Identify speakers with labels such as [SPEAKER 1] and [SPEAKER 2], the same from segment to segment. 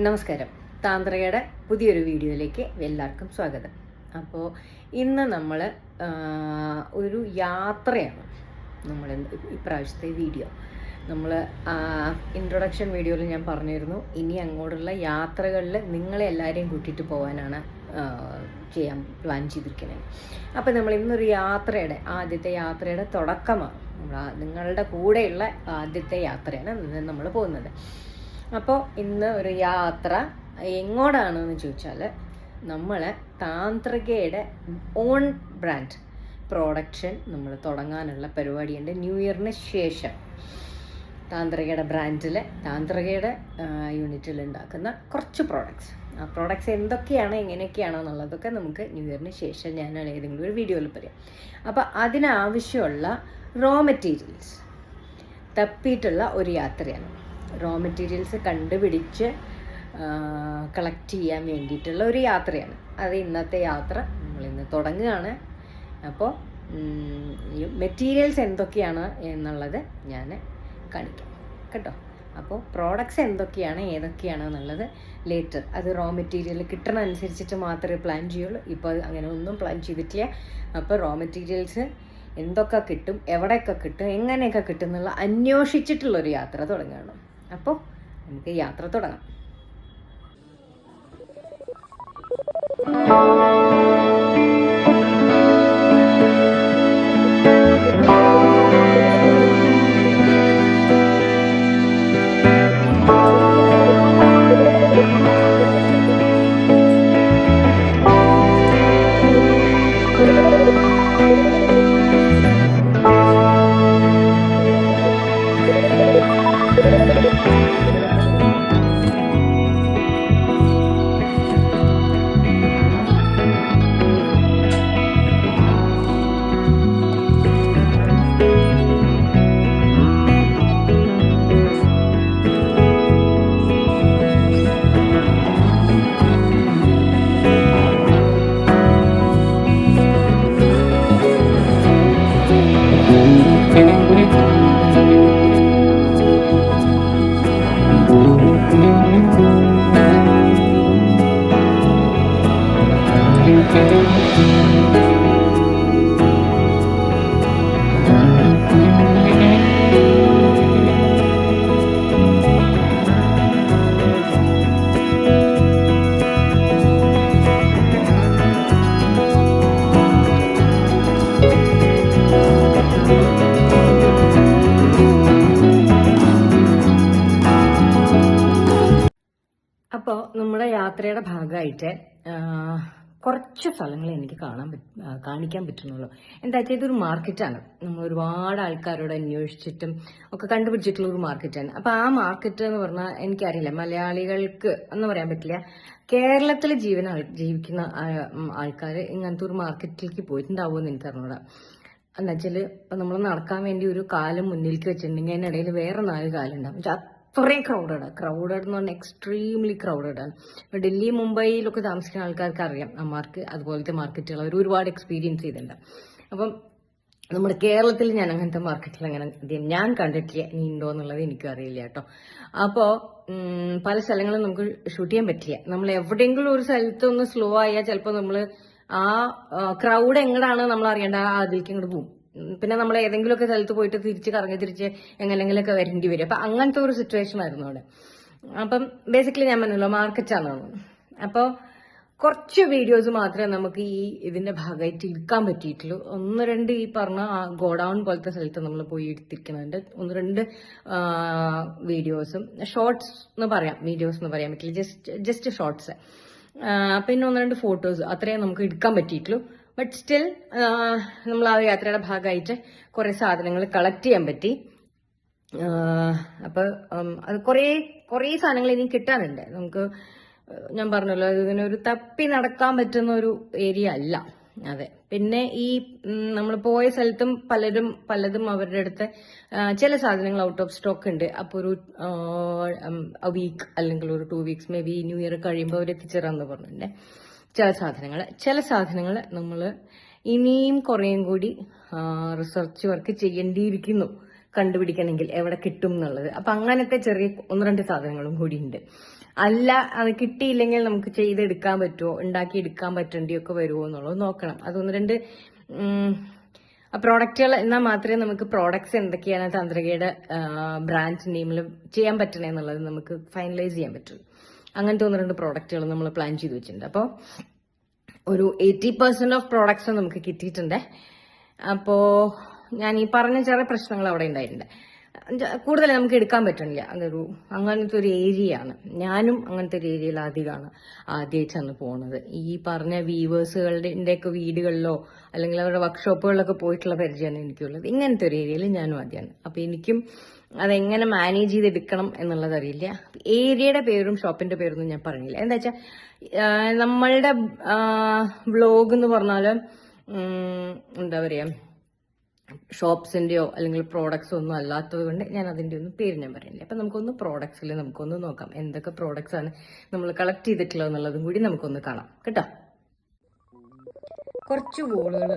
[SPEAKER 1] നമസ്കാരം. താന്ത്രയുടെ പുതിയൊരു വീഡിയോയിലേക്ക് എല്ലാവർക്കും സ്വാഗതം. അപ്പോൾ ഇന്ന് നമ്മൾ ഒരു യാത്രയാണ് നമ്മൾ ഇപ്രാവശ്യത്തെ വീഡിയോ. നമ്മൾ ഇൻട്രൊഡക്ഷൻ വീഡിയോയിൽ ഞാൻ പറഞ്ഞിരുന്നു, ഇനി അങ്ങോട്ടുള്ള യാത്രകളിൽ നിങ്ങളെ എല്ലാവരെയും കൂട്ടിയിട്ട് പോകാനാണ് പ്ലാൻ ചെയ്തിരിക്കുന്നത്. അപ്പോൾ നമ്മൾ ഇന്നൊരു ആദ്യത്തെ യാത്രയുടെ തുടക്കമാണ്. നിങ്ങളുടെ കൂടെയുള്ള ആദ്യത്തെ യാത്രയാണ് നമ്മൾ പോകുന്നത്. അപ്പോൾ ഇന്ന് ഒരു യാത്ര എങ്ങോട്ടാണെന്ന് ചോദിച്ചാൽ, നമ്മൾ താന്ത്രികയുടെ ഓൺ ബ്രാൻഡ് പ്രൊഡക്ഷൻ നമ്മൾ തുടങ്ങാനുള്ള പരിപാടിയുണ്ട്. ന്യൂ ഇയറിന് ശേഷം താന്ത്രികയുടെ ബ്രാൻഡിൽ താന്ത്രികയുടെ യൂണിറ്റിൽ ഉണ്ടാക്കുന്ന കുറച്ച് പ്രോഡക്ട്സ്. ആ പ്രോഡക്ട്സ് എന്തൊക്കെയാണ് എങ്ങനെയൊക്കെയാണോ എന്നുള്ളതൊക്കെ നമുക്ക് ന്യൂ ഇയറിന് ശേഷം ഞാൻ ഏതെങ്കിലും ഒരു വീഡിയോയിൽ പറയാം. അപ്പോൾ അതിനാവശ്യമുള്ള റോ മെറ്റീരിയൽസ് തപ്പിയിട്ടുള്ള ഒരു യാത്രയാണ്. റോ മെറ്റീരിയൽസ് കണ്ടുപിടിച്ച് കളക്ട് ചെയ്യാൻ വേണ്ടിയിട്ടുള്ള ഒരു യാത്രയാണ്. അത് ഇന്നത്തെ യാത്ര നമ്മളിന്ന് തുടങ്ങുകയാണ്. അപ്പോൾ മെറ്റീരിയൽസ് എന്തൊക്കെയാണ് എന്നുള്ളത് ഞാൻ കാണിക്കാം കേട്ടോ. അപ്പോൾ പ്രോഡക്ട്സ് എന്തൊക്കെയാണ് ഏതൊക്കെയാണ് എന്നുള്ളത് ലേറ്റർ, അത് റോ മെറ്റീരിയൽ കിട്ടണ അനുസരിച്ചിട്ട് മാത്രമേ പ്ലാൻ ചെയ്യുള്ളൂ. ഇപ്പോൾ അങ്ങനെ ഒന്നും പ്ലാൻ ചെയ്തിട്ടില്ല. അപ്പോൾ റോ മെറ്റീരിയൽസ് എന്തൊക്കെ കിട്ടും, എവിടെയൊക്കെ കിട്ടും, എങ്ങനെയൊക്കെ കിട്ടും എന്നുള്ള അന്വേഷിച്ചിട്ടുള്ളൊരു യാത്ര തുടങ്ങുകയാണ്. അപ്പോൾ നമുക്ക് യാത്ര തുടങ്ങാം. അപ്പോൾ നമ്മുടെ യാത്രയുടെ ഭാഗമായിട്ട് കുറച്ച് സ്ഥലങ്ങൾ എനിക്ക് കാണിക്കാൻ പറ്റുന്നുള്ളൂ. എന്താ വെച്ചാൽ ഇതൊരു മാർക്കറ്റാണ്. നമ്മൾ ഒരുപാട് ആൾക്കാരോട് അന്വേഷിച്ചിട്ടും ഒക്കെ കണ്ടുപിടിച്ചിട്ടുള്ള ഒരു മാർക്കറ്റാണ്. അപ്പോൾ ആ മാർക്കറ്റ് എന്ന് പറഞ്ഞാൽ എനിക്കറിയില്ല, മലയാളികൾക്ക് എന്ന് പറയാൻ പറ്റില്ല, കേരളത്തിൽ ജീവിക്കുന്ന ആൾക്കാർ ഇങ്ങനത്തെ ഒരു മാർക്കറ്റിലേക്ക് പോയിട്ടുണ്ടാവുമെന്ന് എനിക്കറിഞ്ഞൂടാ. എന്താ വെച്ചാൽ നമ്മൾ നടക്കാൻ വേണ്ടി ഒരു കാലം മുന്നിലേക്ക് വെച്ചിട്ടുണ്ടെങ്കിൽ അതിനിടയിൽ വേറെ 4 കാലുണ്ടാവും. അത്രയും ക്രൗഡഡ് എന്ന് പറഞ്ഞാൽ എക്സ്ട്രീംലി ക്രൗഡഡ് ആണ്. ഇപ്പം ഡൽഹി മുംബൈയിലൊക്കെ താമസിക്കുന്ന ആൾക്കാർക്ക് അറിയാം അതുപോലത്തെ മാർക്കറ്റുകൾ അവർ ഒരുപാട് എക്സ്പീരിയൻസ് ചെയ്തിട്ടുണ്ട്. അപ്പം നമ്മുടെ കേരളത്തിൽ ഞാൻ അങ്ങനത്തെ മാർക്കറ്റിൽ അങ്ങനെ ഞാൻ കണ്ടിട്ടില്ല, ഇനി ഉണ്ടോ എന്നുള്ളത് എനിക്കും അറിയില്ല കേട്ടോ. അപ്പോൾ പല സ്ഥലങ്ങളും നമുക്ക് ഷൂട്ട് ചെയ്യാൻ പറ്റില്ല. നമ്മൾ എവിടെയെങ്കിലും ഒരു സ്ഥലത്ത് ഒന്ന് സ്ലോ ആയാൽ ചിലപ്പോൾ നമ്മൾ ആ ക്രൗഡ് എങ്ങടാണ് നമ്മൾ അറിയേണ്ട അതിലേക്ക് ഇങ്ങോട്ട് പോകും. പിന്നെ നമ്മൾ ഏതെങ്കിലുമൊക്കെ സ്ഥലത്ത് പോയിട്ട് തിരിച്ച് എങ്ങനെങ്കിലൊക്കെ വരേണ്ടി വരും. അപ്പം അങ്ങനത്തെ ഒരു സിറ്റുവേഷൻ ആയിരുന്നു അവിടെ. അപ്പം ബേസിക്കലി ഞാൻ പറഞ്ഞല്ലോ മാർക്കറ്റാണ്. അപ്പോൾ കുറച്ച് വീഡിയോസ് മാത്രമേ നമുക്ക് ഇതിന്റെ ഭാഗമായിട്ട് എടുക്കാൻ പറ്റിയിട്ടുള്ളൂ. 1-2 ഈ പറഞ്ഞ ഗോഡൌൺ പോലത്തെ സ്ഥലത്ത് നമ്മൾ പോയി എടുത്തിരിക്കുന്നുണ്ട്. 1-2 വീഡിയോസും ഷോർട്സ് എന്ന് പറയാം, വീഡിയോസ് എന്ന് പറയാൻ പറ്റില്ല, ജസ്റ്റ് ഷോർട്സ്. പിന്നെ 1-2 ഫോട്ടോസ്, അത്രയും നമുക്ക് എടുക്കാൻ പറ്റിയിട്ടുള്ളൂ. ബട്ട് സ്റ്റിൽ നമ്മൾ ആ യാത്രയുടെ ഭാഗമായിട്ട് കുറേ സാധനങ്ങൾ കളക്ട് ചെയ്യാൻ പറ്റി. അപ്പോൾ അത് കുറേ സാധനങ്ങൾ ഇനി കിട്ടാനുണ്ട് നമുക്ക്. ഞാൻ പറഞ്ഞല്ലോ, ഇതിനെ ഒരു തപ്പി നടക്കാൻ പറ്റുന്ന ഒരു ഏരിയ അല്ല. അതെ. പിന്നെ ഈ നമ്മൾ പോയ സ്ഥലത്തും പലതും അവരുടെ അടുത്ത് ചില സാധനങ്ങൾ ഔട്ട് ഓഫ് സ്റ്റോക്ക് ഉണ്ട്. അപ്പോൾ ഒരു വീക്ക് അല്ലെങ്കിൽ ഒരു 2 weeks may be new year കഴിയുമ്പോൾ അവർ എത്തിച്ചേരാന്ന് പറഞ്ഞിട്ടുണ്ട്. ചില സാധനങ്ങൾ നമ്മൾ ഇനിയും കുറേയും കൂടി റിസർച്ച് വർക്ക് ചെയ്യേണ്ടിയിരിക്കുന്നു കണ്ടുപിടിക്കണമെങ്കിൽ എവിടെ കിട്ടും എന്നുള്ളത്. അപ്പം അങ്ങനത്തെ ചെറിയ 1-2 സാധനങ്ങളും കൂടി ഉണ്ട്. അല്ല അത് കിട്ടിയില്ലെങ്കിൽ നമുക്ക് ചെയ്തെടുക്കാൻ പറ്റുമോ, ഉണ്ടാക്കിയെടുക്കാൻ പറ്റേണ്ടിയൊക്കെ വരുമോ എന്നുള്ളത് നോക്കണം. അതൊന്ന് രണ്ട് പ്രോഡക്റ്റുകൾ എന്നാൽ മാത്രമേ നമുക്ക് പ്രോഡക്ട്സ് എന്തൊക്കെയാണ് ചന്ദ്രികയുടെ ബ്രാൻഡ് നെയിമിൽ ചെയ്യാൻ പറ്റണേ എന്നുള്ളത് നമുക്ക് ഫൈനലൈസ് ചെയ്യാൻ പറ്റുള്ളൂ. അങ്ങനത്തെ ഒന്ന് രണ്ട് പ്രോഡക്റ്റുകൾ നമ്മൾ പ്ലാൻ ചെയ്ത് വെച്ചിട്ടുണ്ട്. അപ്പോൾ ഒരു 80% ഓഫ് പ്രോഡക്ട്സ് നമുക്ക് കിട്ടിയിട്ടുണ്ട്. അപ്പോൾ ഞാൻ ഈ പറഞ്ഞ ചെറിയ പ്രശ്നങ്ങൾ അവിടെ ഉണ്ടായിട്ടുണ്ട്. കൂടുതൽ നമുക്ക് എടുക്കാൻ പറ്റണില്ല. അങ്ങനത്തെ ഒരു ഏരിയയാണ്. ഞാനും അങ്ങനത്തെ ഒരു ഏരിയയിൽ ആദ്യമായിട്ടാണ് പോകുന്നത്. ഈ പറഞ്ഞ വീവേഴ്സുകളുടെ ഒക്കെ വീടുകളിലോ അല്ലെങ്കിൽ അവരുടെ വർക്ക്ഷോപ്പുകളിലൊക്കെ പോയിട്ടുള്ള പരിചയമാണ് എനിക്കുള്ളത്. ഇങ്ങനത്തെ ഒരു ഏരിയയിൽ ഞാനും ആദ്യമാണ്. അപ്പൊ എനിക്കും അതെങ്ങനെ മാനേജ് ചെയ്തെടുക്കണം എന്നുള്ളത് അറിയില്ല. ഏരിയയുടെ പേരും ഷോപ്പിന്റെ പേരൊന്നും ഞാൻ പറഞ്ഞില്ല. എന്താ വെച്ചാൽ നമ്മളുടെ വ്ലോഗ് എന്ന് പറഞ്ഞാല് എന്താ പറയാ, ഷോപ്സിന്റെയോ അല്ലെങ്കിൽ പ്രോഡക്ട്സോ ഒന്നും അല്ലാത്തത് കൊണ്ട് ഞാൻ അതിന്റെ ഒന്നും പേര് ഞാൻ പറയുന്നില്ല. അപ്പൊ നമുക്കൊന്ന് പ്രോഡക്ട്സിൽ നമുക്കൊന്ന് നോക്കാം എന്തൊക്കെ പ്രോഡക്ട്സ് ആണ് നമ്മൾ കളക്ട് ചെയ്തിട്ടുള്ളത് എന്നുള്ളതും കൂടി നമുക്കൊന്ന് കാണാം കേട്ടോ. കുറച്ച് വോളുകൾ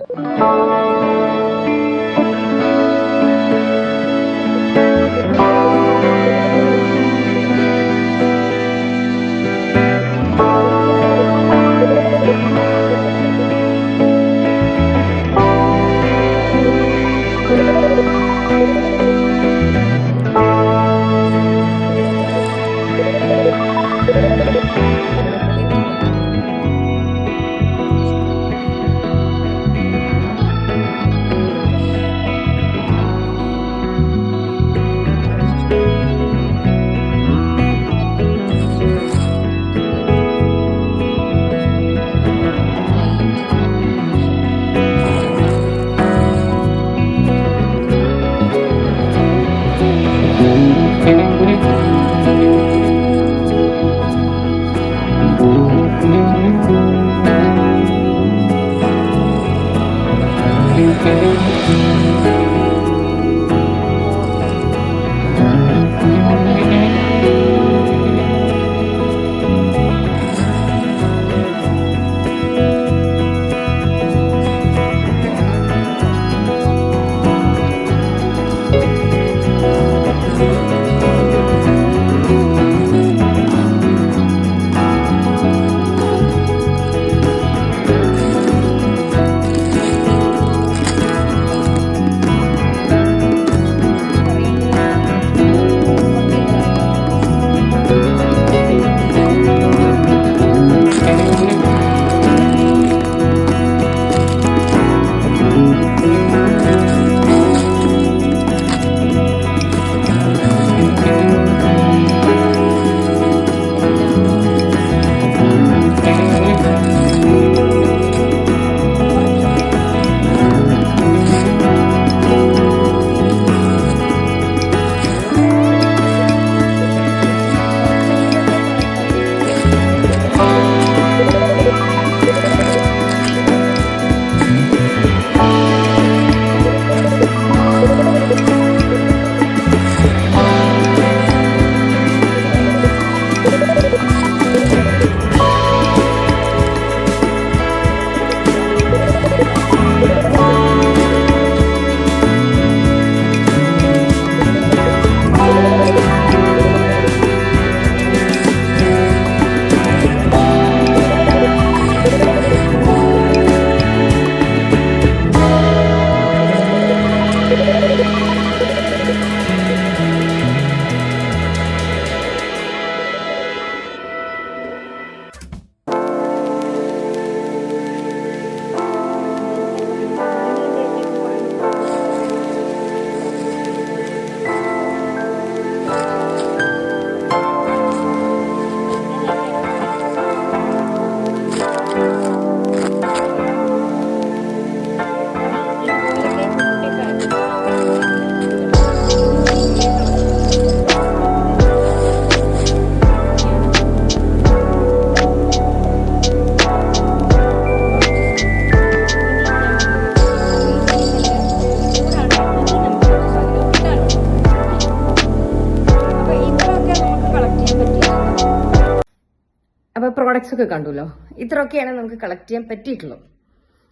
[SPEAKER 1] അപ്പോൾ പ്രോഡക്ട്സ് ഒക്കെ കണ്ടുല്ലോ. ഇത്രയൊക്കെയാണ് നമുക്ക് കളക്ട് ചെയ്യാൻ പറ്റിയിട്ടുള്ളത്.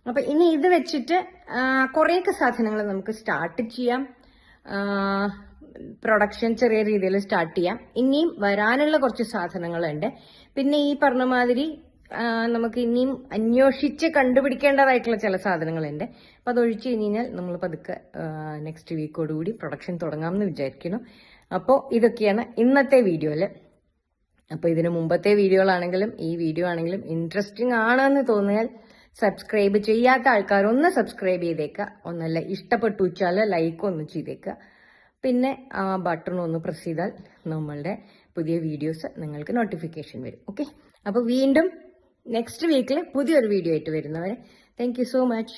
[SPEAKER 1] അപ്പൊ ഇനി ഇത് വെച്ചിട്ട് കുറേയൊക്കെ സാധനങ്ങൾ നമുക്ക് സ്റ്റാർട്ട് ചെയ്യാം. പ്രൊഡക്ഷൻ ചെറിയ രീതിയിൽ സ്റ്റാർട്ട് ചെയ്യാം. ഇനിയും വരാനുള്ള കുറച്ച് സാധനങ്ങളുണ്ട്. പിന്നെ ഈ പറഞ്ഞ മാതിരി നമുക്ക് ഇനിയും അന്വേഷിച്ച് കണ്ടുപിടിക്കേണ്ടതായിട്ടുള്ള ചില സാധനങ്ങളുണ്ട്. അപ്പൊ അതൊഴിച്ചു കഴിഞ്ഞാൽ നമ്മൾ പതുക്കെ നെക്സ്റ്റ് വീക്കോടുകൂടി പ്രൊഡക്ഷൻ തുടങ്ങാമെന്ന് വിചാരിക്കുന്നു. അപ്പോൾ ഇതൊക്കെയാണ് ഇന്നത്തെ വീഡിയോയില്. അപ്പോൾ ഇതിന് മുമ്പത്തെ വീഡിയോകളാണെങ്കിലും ഈ വീഡിയോ ആണെങ്കിലും ഇൻട്രസ്റ്റിംഗ് ആണെന്ന് തോന്നിയാൽ സബ്സ്ക്രൈബ് ചെയ്യാത്ത ആൾക്കാർ ഒന്ന് സബ്സ്ക്രൈബ് ചെയ്തേക്കുക. ഒന്നല്ല ഇഷ്ടപ്പെട്ടു വെച്ചാൽ ലൈക്ക് ഒന്ന് ചെയ്തേക്കുക. പിന്നെ ആ ബട്ടൺ ഒന്ന് പ്രസ് ചെയ്താൽ നമ്മളുടെ പുതിയ വീഡിയോസ് നിങ്ങൾക്ക് നോട്ടിഫിക്കേഷൻ വരും. ഓക്കെ, അപ്പോൾ വീണ്ടും നെക്സ്റ്റ് വീക്കിൽ പുതിയൊരു വീഡിയോ ആയിട്ട് വരുന്നവരെ താങ്ക് യു സോ മച്ച്.